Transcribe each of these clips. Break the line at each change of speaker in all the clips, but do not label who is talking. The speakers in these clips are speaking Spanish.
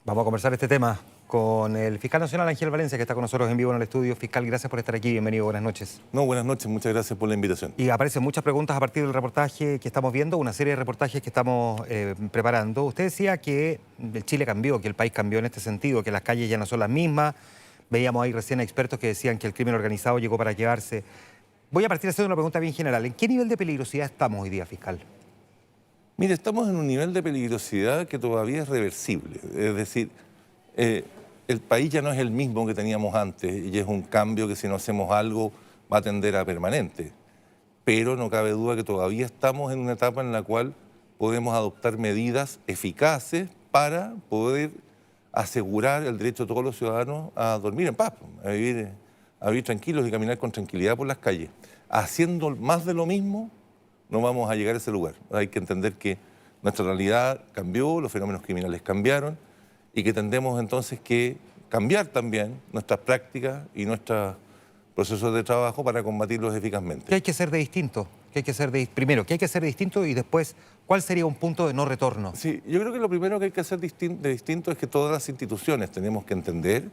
Vamos a conversar este tema con el fiscal nacional Ángel Valencia, que está con nosotros en vivo en el estudio. Fiscal, gracias por estar aquí. Bienvenido, buenas noches.
No, buenas noches, muchas gracias por la invitación.
Y aparecen muchas preguntas a partir del reportaje que estamos viendo, una serie de reportajes que estamos preparando. Usted decía que el Chile cambió, que el país cambió en este sentido, que las calles ya no son las mismas. Veíamos ahí recién a expertos que decían que el crimen organizado llegó para quedarse. Voy a partir haciendo una pregunta bien general. ¿En qué nivel de peligrosidad estamos hoy día, fiscal?
Mire, estamos en un nivel de peligrosidad que todavía es reversible. Es decir, el país ya no es el mismo que teníamos antes y es un cambio que si no hacemos algo va a tender a permanente. Pero no cabe duda que todavía estamos en una etapa en la cual podemos adoptar medidas eficaces para poder asegurar el derecho de todos los ciudadanos a dormir en paz, a vivir tranquilos y caminar con tranquilidad por las calles. Haciendo más de lo mismo, no vamos a llegar a ese lugar. Hay que entender que nuestra realidad cambió, los fenómenos criminales cambiaron y que tendremos entonces que cambiar también nuestras prácticas y nuestros procesos de trabajo para combatirlos eficazmente.
¿Qué hay que hacer de distinto? Primero, ¿qué hay que hacer de distinto? Y después, ¿cuál sería un punto de no retorno?
Sí, yo creo que lo primero que hay que hacer de distinto es que todas las instituciones tenemos que entender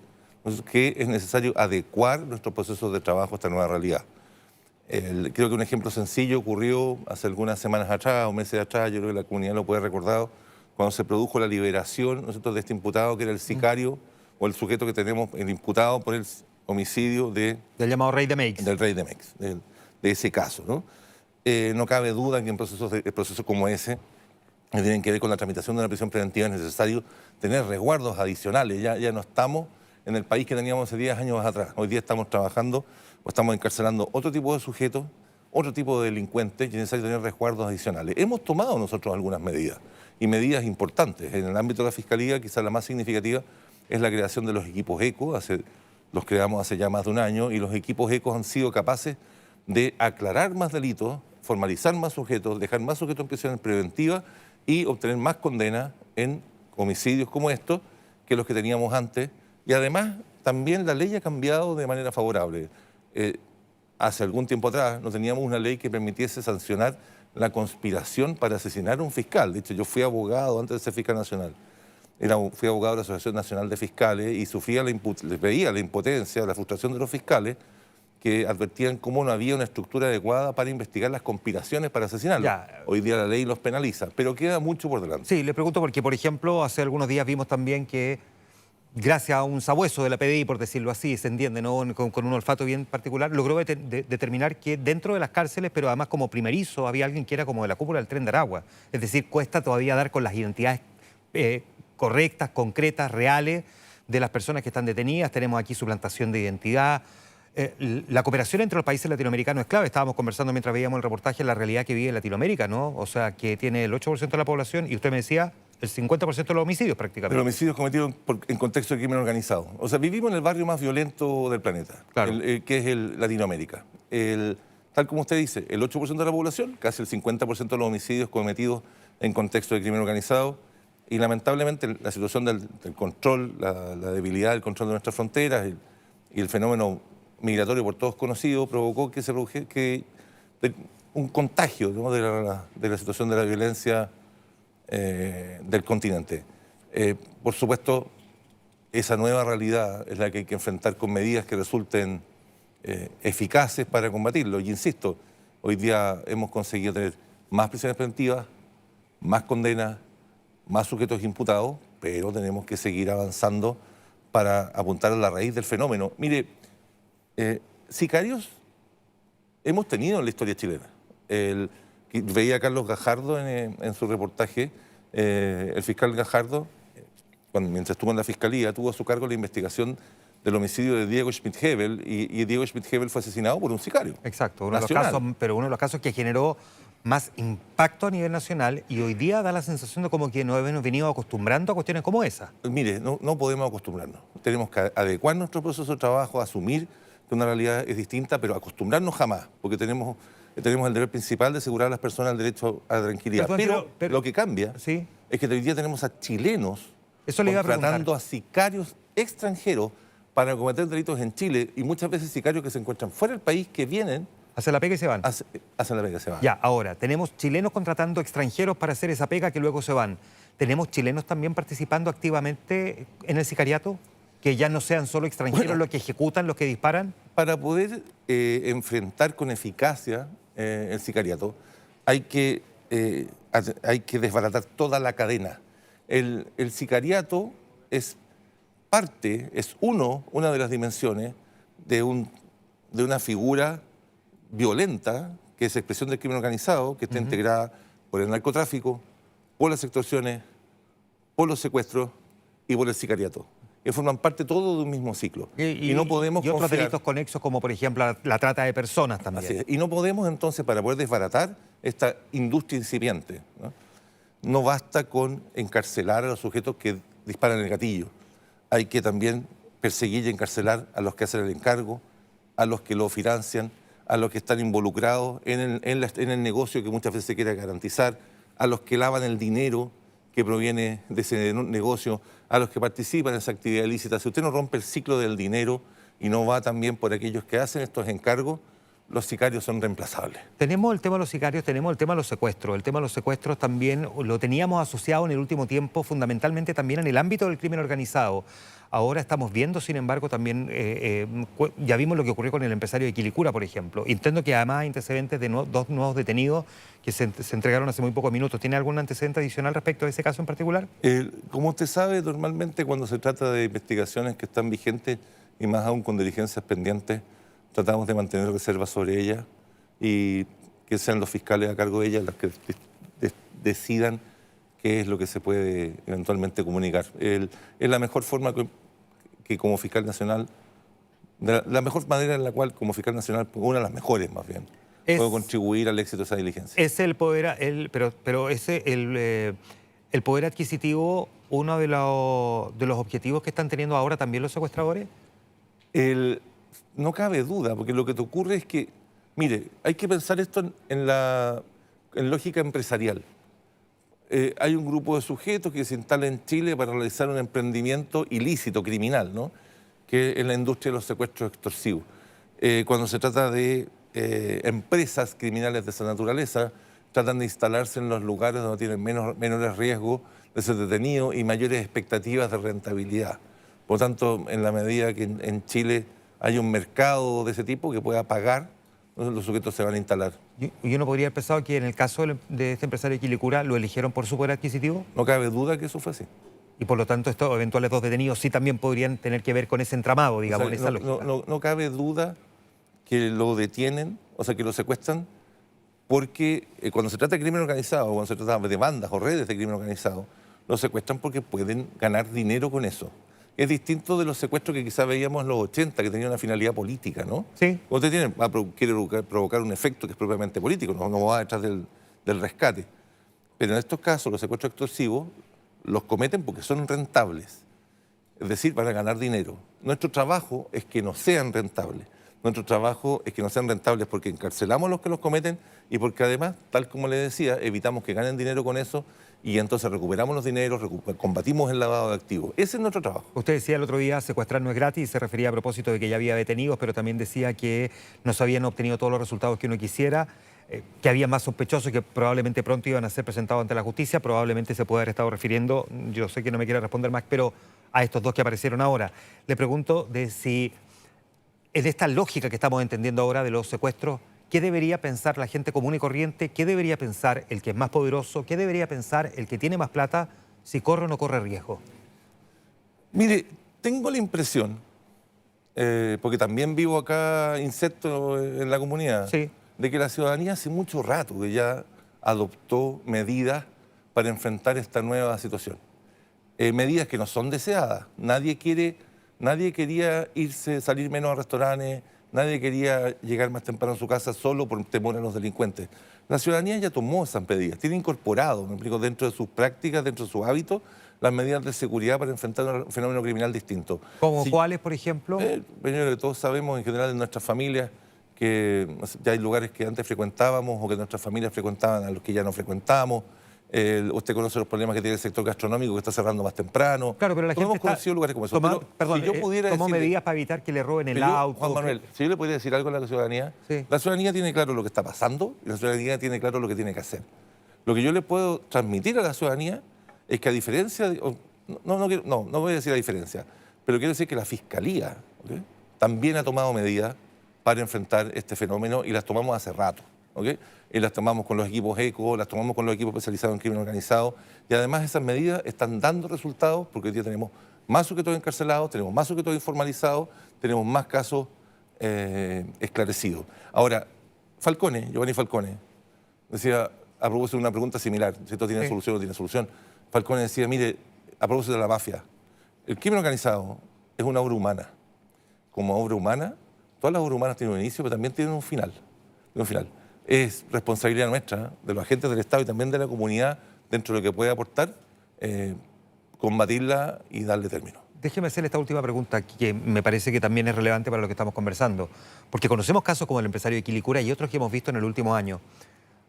que es necesario adecuar nuestros procesos de trabajo a esta nueva realidad. Creo que un ejemplo sencillo ocurrió hace algunas semanas atrás o meses atrás, yo creo que la comunidad lo puede recordar, cuando se produjo la liberación de este imputado que era el sicario o el sujeto que tenemos, el imputado por el homicidio del
llamado Rey de Meix.
Del Rey de Meix, de ese caso, ¿no? No cabe duda que en procesos como ese, que tienen que ver con la tramitación de una prisión preventiva, es necesario tener resguardos adicionales. Ya no estamos en el país que teníamos hace 10 años atrás. Hoy día estamos trabajando o estamos encarcelando otro tipo de sujetos, otro tipo de delincuentes, y es necesario tener resguardos adicionales. Hemos tomado nosotros algunas medidas, y medidas importantes. En el ámbito de la Fiscalía, quizás la más significativa es la creación de los equipos ECO. Los creamos hace ya más de un año, y los equipos ECO han sido capaces de aclarar más delitos, formalizar más sujetos, dejar más sujetos en prisión preventiva y obtener más condenas en homicidios como estos que los que teníamos antes. Y además, también la ley ha cambiado de manera favorable. Hace algún tiempo atrás no teníamos una ley que permitiese sancionar la conspiración para asesinar a un fiscal. De hecho, yo fui abogado antes de ser fiscal nacional. Fui abogado de la Asociación Nacional de Fiscales y veía la impotencia, la frustración de los fiscales que advertían cómo no había una estructura adecuada para investigar las conspiraciones para asesinarlos. Hoy día la ley los penaliza, pero queda mucho por delante.
Sí, le pregunto porque, por ejemplo, hace algunos días vimos también que gracias a un sabueso de la PDI, por decirlo así, se entiende, ¿no? Con un olfato bien particular, logró determinar que dentro de las cárceles, pero además como primerizo, había alguien que era como de la cúpula del Tren de Aragua. Es decir, cuesta todavía dar con las identidades correctas, concretas, reales de las personas que están detenidas. Tenemos aquí suplantación de identidad. La cooperación entre los países latinoamericanos es clave. Estábamos conversando mientras veíamos el reportaje la realidad que vive Latinoamérica, ¿no? O sea, que tiene el 8% de la población y usted me decía el 50% de los homicidios prácticamente.
De los homicidios cometidos en contexto de crimen organizado. O sea, vivimos en el barrio más violento del planeta,
claro.
Que es Latinoamérica. Tal como usted dice, el 8% de la población, casi el 50% de los homicidios cometidos en contexto de crimen organizado. Y lamentablemente la situación del control, la debilidad del control de nuestras fronteras y el fenómeno migratorio por todos conocido provocó que se produjera un contagio, ¿no?, de la situación de la violencia del continente. Por supuesto, esa nueva realidad es la que hay que enfrentar con medidas que resulten eficaces para combatirlo. Y insisto, hoy día hemos conseguido tener más prisiones preventivas, más condenas, más sujetos imputados, pero tenemos que seguir avanzando para apuntar a la raíz del fenómeno. Mire, sicarios hemos tenido en la historia chilena. Veía a Carlos Gajardo en su reportaje, el fiscal Gajardo, mientras estuvo en la Fiscalía, tuvo a su cargo la investigación del homicidio de Diego Schmidt-Hebel, y Diego Schmidt-Hebel fue asesinado por un sicario.
Exacto, uno de los casos que generó más impacto a nivel nacional, y hoy día da la sensación de como que nos hemos venido acostumbrando a cuestiones como esa.
Mire, no podemos acostumbrarnos. Tenemos que adecuar nuestro proceso de trabajo, asumir que una realidad es distinta, pero acostumbrarnos jamás, porque tenemos el deber principal de asegurar a las personas el derecho a la tranquilidad. Pero lo que cambia
¿sí?
es que hoy día tenemos a chilenos contratando a sicarios extranjeros para cometer delitos en Chile, y muchas veces sicarios que se encuentran fuera del país, que vienen...
Hacen la pega y se van.
Hacen la pega y se van.
Ya, ahora, tenemos chilenos contratando extranjeros para hacer esa pega que luego se van. ¿tenemos chilenos también participando activamente en el sicariato? Que ya no sean solo extranjeros los que ejecutan, los que disparan.
Para poder enfrentar con eficacia el sicariato, hay que desbaratar toda la cadena. El sicariato es una de las dimensiones de una figura violenta, que es expresión del crimen organizado, que está integrada por el narcotráfico, por las extorsiones, por los secuestros y por el sicariato, que forman parte todo de un mismo ciclo. Y no podemos
otros
confiar,
delitos conexos, como por ejemplo la trata de personas también.
así es, y no podemos entonces, para poder desbaratar esta industria incipiente, no basta con encarcelar a los sujetos que disparan el gatillo. Hay que también perseguir y encarcelar a los que hacen el encargo, a los que lo financian, a los que están involucrados en el negocio que muchas veces se quiere garantizar, a los que lavan el dinero que proviene de ese negocio, a los que participan en esa actividad ilícita. Si usted no rompe el ciclo del dinero y no va también por aquellos que hacen estos encargos, los sicarios son reemplazables.
Tenemos el tema de los sicarios, tenemos el tema de los secuestros. El tema de los secuestros también lo teníamos asociado en el último tiempo fundamentalmente también en el ámbito del crimen organizado. Ahora estamos viendo, sin embargo, también, ya vimos lo que ocurrió con el empresario de Quilicura, por ejemplo. Entiendo que además hay antecedentes de dos nuevos detenidos que se entregaron hace muy pocos minutos. ¿Tiene algún antecedente adicional respecto a ese caso en particular?
Como usted sabe, normalmente cuando se trata de investigaciones que están vigentes y más aún con diligencias pendientes, tratamos de mantener reservas sobre ellas y que sean los fiscales a cargo de ellas los que decidan qué es lo que se puede eventualmente comunicar. Es la mejor forma que como fiscal nacional, la mejor manera en la cual como fiscal nacional, una de las mejores más bien, puedo contribuir al éxito de esa diligencia.
Es el poder, pero el poder adquisitivo uno de los objetivos que están teniendo ahora también los secuestradores.
No cabe duda, porque lo que te ocurre es que, mire, hay que pensar esto en lógica empresarial. Hay un grupo de sujetos que se instala en Chile para realizar un emprendimiento ilícito, criminal, ¿no? Que es la industria de los secuestros extorsivos. Cuando se trata de empresas criminales de esa naturaleza, tratan de instalarse en los lugares donde tienen menores riesgos de ser detenidos y mayores expectativas de rentabilidad. Por lo tanto, en la medida que en Chile hay un mercado de ese tipo que pueda pagar, los sujetos se van a instalar.
¿Y uno podría haber pensado que en el caso de este empresario de Quilicura lo eligieron por su poder adquisitivo?
No cabe duda que eso fue así.
Y por lo tanto estos eventuales dos detenidos sí también podrían tener que ver con ese entramado, digamos,
O sea,
en esa lógica.
No cabe duda que lo detienen, o sea, que lo secuestran, porque cuando se trata de crimen organizado, cuando se trata de bandas o redes de crimen organizado, lo secuestran porque pueden ganar dinero con eso. Es distinto de los secuestros que quizás veíamos en los 80, que tenían una finalidad política, ¿no?
Sí.
Usted quiere provocar un efecto que es propiamente político, no va detrás del rescate. Pero en estos casos, los secuestros extorsivos los cometen porque son rentables, es decir, para ganar dinero. Nuestro trabajo es que no sean rentables. Nuestro trabajo es que no sean rentables porque encarcelamos a los que los cometen y porque además, tal como le decía, evitamos que ganen dinero con eso y entonces recuperamos los dineros, combatimos el lavado de activos. Ese es nuestro trabajo.
Usted decía el otro día, secuestrar no es gratis, y se refería a propósito de que ya había detenidos, pero también decía que no se habían obtenido todos los resultados que uno quisiera, que había más sospechosos y que probablemente pronto iban a ser presentados ante la justicia. Probablemente se puede haber estado refiriendo, yo sé que no me quiere responder más, pero a estos dos que aparecieron ahora. Le pregunto de si, en esta lógica que estamos entendiendo ahora de los secuestros, ¿qué debería pensar la gente común y corriente? ¿Qué debería pensar el que es más poderoso? ¿Qué debería pensar el que tiene más plata si corre o no corre riesgo?
Mire, tengo la impresión, porque también vivo acá inserto en la comunidad,
Sí.
de que la ciudadanía hace mucho rato que ya adoptó medidas para enfrentar esta nueva situación. Medidas que no son deseadas. Nadie quería salir menos a restaurantes, nadie quería llegar más temprano a su casa solo por temor a los delincuentes. La ciudadanía ya tomó esas medidas, tiene incorporado, me explico, dentro de sus prácticas, dentro de sus hábitos, las medidas de seguridad para enfrentar un fenómeno criminal distinto.
¿Como cuáles, por ejemplo?
Señores, todos sabemos en general en nuestras familias que ya hay lugares que antes frecuentábamos o que nuestras familias frecuentaban a los que ya no frecuentamos. Usted conoce los problemas que tiene el sector gastronómico que está cerrando más temprano.
Claro, pero la gente
hemos conocido lugares como eso.
Perdón,
si yo pudiera
tomó
decirle,
medidas para evitar que le roben el auto.
Juan Manuel, si yo le pudiera decir algo a la ciudadanía,
Sí.
la ciudadanía tiene claro lo que está pasando y la ciudadanía tiene claro lo que tiene que hacer. Lo que yo le puedo transmitir a la ciudadanía es que a diferencia, no voy a decir a diferencia, pero quiero decir que la Fiscalía, ¿ok?, también ha tomado medidas para enfrentar este fenómeno y las tomamos hace rato, ¿ok? Y las tomamos con los equipos ECO, las tomamos con los equipos especializados en crimen organizado, y además esas medidas están dando resultados porque hoy día tenemos más sujetos encarcelados, tenemos más sujetos informalizados, tenemos más casos esclarecidos. Ahora, Giovanni Falcone, decía, a propósito de una pregunta similar, si esto tiene solución o no tiene solución, Falcone decía, mire, a propósito de la mafia, el crimen organizado es una obra humana. Como obra humana, todas las obras humanas tienen un inicio, pero también tienen un final. Es responsabilidad nuestra, de los agentes del Estado y también de la comunidad, dentro de lo que puede aportar, combatirla y darle término.
Déjeme hacerle esta última pregunta que me parece que también es relevante para lo que estamos conversando. Porque conocemos casos como el empresario de Quilicura y otros que hemos visto en el último año.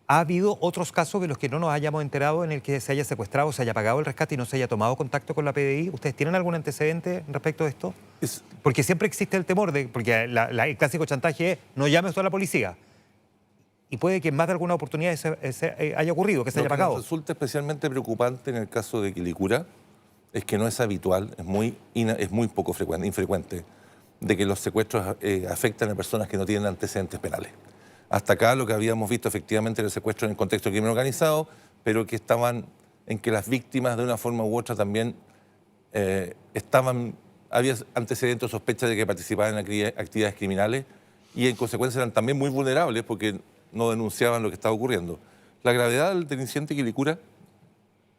¿Ha habido otros casos de los que no nos hayamos enterado en el que se haya secuestrado, se haya pagado el rescate y no se haya tomado contacto con la PDI? ¿Ustedes tienen algún antecedente respecto de esto? Porque siempre existe el temor de, porque el clásico chantaje es no llames tú a la policía. Y puede que en más de alguna oportunidad haya ocurrido, que se haya pagado.
Lo que resulta especialmente preocupante en el caso de Quilicura es que no es habitual, es muy poco frecuente, infrecuente, de que los secuestros afectan a personas que no tienen antecedentes penales. Hasta acá lo que habíamos visto efectivamente era el secuestro en el contexto de crimen organizado, pero que estaban en que las víctimas de una forma u otra también había antecedentes o sospechas de que participaban en actividades criminales y en consecuencia eran también muy vulnerables porque no denunciaban lo que estaba ocurriendo. La gravedad del incidente de Quilicura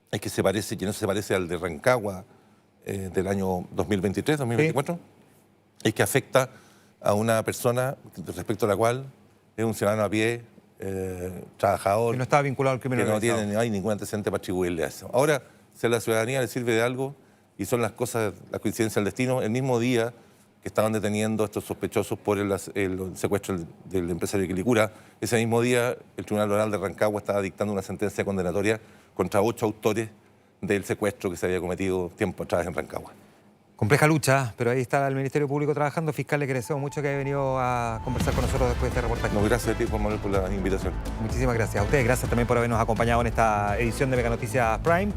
es que no se parece al de Rancagua del año 2023, 2024, es que afecta a una persona respecto a la cual es un ciudadano a pie, trabajador.
Que no estaba vinculado al crimen organizado.
No hay ningún antecedente para atribuirle a eso. Ahora, si a la ciudadanía le sirve de algo, y son las cosas, la coincidencia del destino, el mismo día que estaban deteniendo a estos sospechosos por el secuestro del empresario de Quilicura, ese mismo día el Tribunal Oral de Rancagua estaba dictando una sentencia condenatoria contra 8 autores del secuestro que se había cometido tiempo atrás en Rancagua.
Compleja lucha, pero ahí está el Ministerio Público trabajando. Fiscal, le agradecemos mucho que haya venido a conversar con nosotros después de este reportaje.
No, gracias a ti, Juan Manuel, por la invitación.
Muchísimas gracias a ustedes. Gracias también por habernos acompañado en esta edición de Mega Noticias Prime.